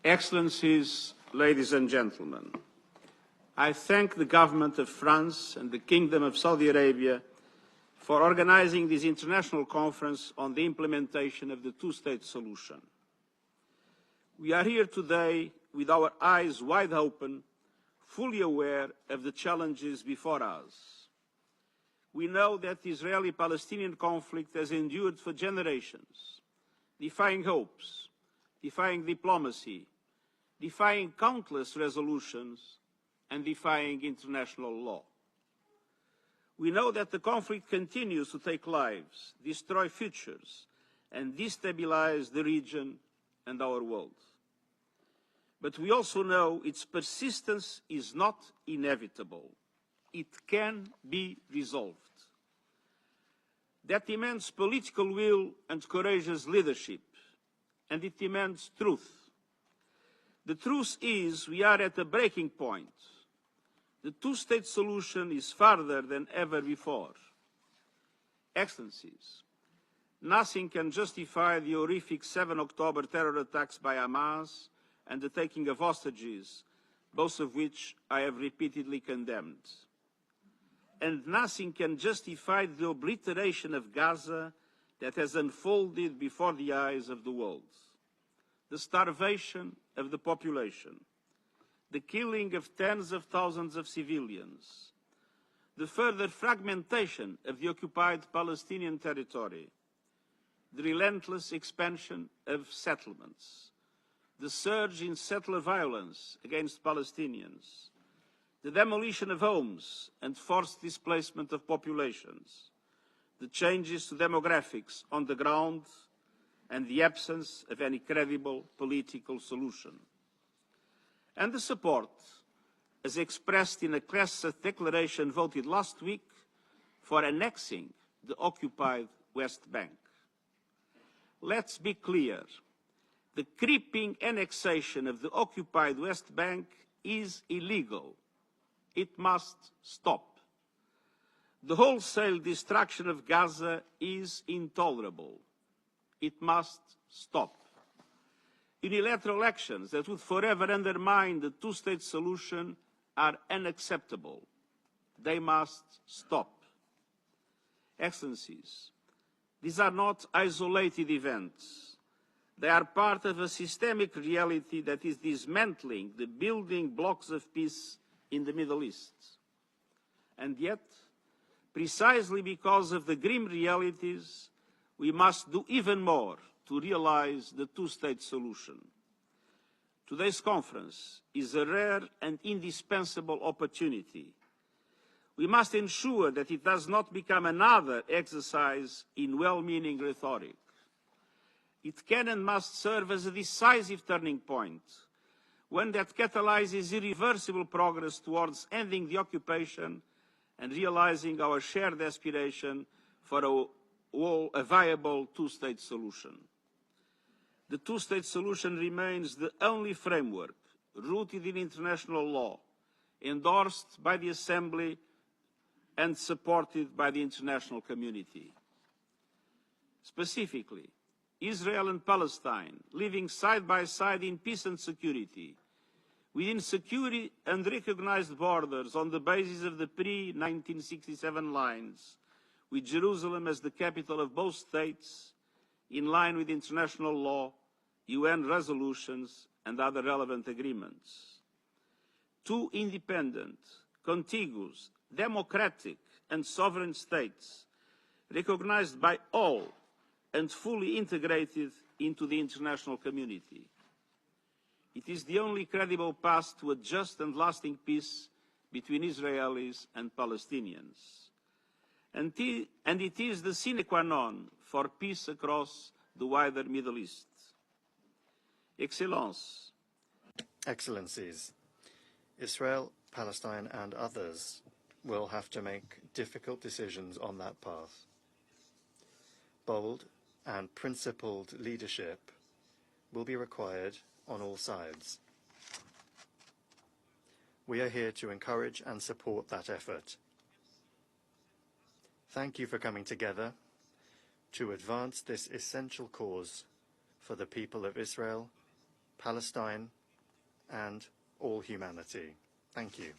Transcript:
Excellencies, ladies and gentlemen, I thank the government of France and the Kingdom of Saudi Arabia for organising this international conference on the implementation of the two-state solution. We are here today with our eyes wide open, fully aware of the challenges before us. We know that the Israeli-Palestinian conflict has endured for generations, defying hopes, defying diplomacy, defying countless resolutions, and defying international law. We know that the conflict continues to take lives, destroy futures, and destabilize the region and our world. But we also know its persistence is not inevitable. It can be resolved. That demands political will and courageous leadership, and it demands truth. The truth is we are at a breaking point. The two-state solution is farther than ever before. Excellencies, nothing can justify the horrific 7 October terror attacks by Hamas and the taking of hostages, both of which I have repeatedly condemned. And nothing can justify the obliteration of Gaza that has unfolded before the eyes of the world. The starvation of the population, the killing of tens of thousands of civilians, the further fragmentation of the occupied Palestinian territory, the relentless expansion of settlements, the surge in settler violence against Palestinians, the demolition of homes and forced displacement of populations, the changes to demographics on the ground, and the absence of any credible political solution. And the support, as expressed in a Knesset declaration voted last week, for annexing the occupied West Bank. Let's be clear. The creeping annexation of the occupied West Bank is illegal. It must stop. The wholesale destruction of Gaza is intolerable. It must stop. Unilateral actions that would forever undermine the two-state solution are unacceptable. They must stop. Excellencies, these are not isolated events. They are part of a systemic reality that is dismantling the building blocks of peace in the Middle East. And yet, precisely because of the grim realities, we must do even more to realize the two-state solution. Today's conference is a rare and indispensable opportunity. We must ensure that it does not become another exercise in well-meaning rhetoric. It can and must serve as a decisive turning point, one that catalyzes irreversible progress towards ending the occupation and realizing our shared aspiration for a viable two-state solution. The two-state solution remains the only framework rooted in international law, endorsed by the Assembly and supported by the international community. Specifically, Israel and Palestine living side by side in peace and security, within secure and recognized borders on the basis of the pre-1967 lines, with Jerusalem as the capital of both states, in line with international law, UN resolutions, and other relevant agreements. Two independent, contiguous, democratic, and sovereign states, recognized by all and fully integrated into the international community. It is the only credible path to a just and lasting peace between Israelis and Palestinians. And it is the sine qua non for peace across the wider Middle East. Excellencies, Israel, Palestine, and others will have to make difficult decisions on that path. Bold and principled leadership will be required on all sides. We are here to encourage and support that effort. Thank you for coming together to advance this essential cause for the people of Israel, Palestine, and all humanity. Thank you.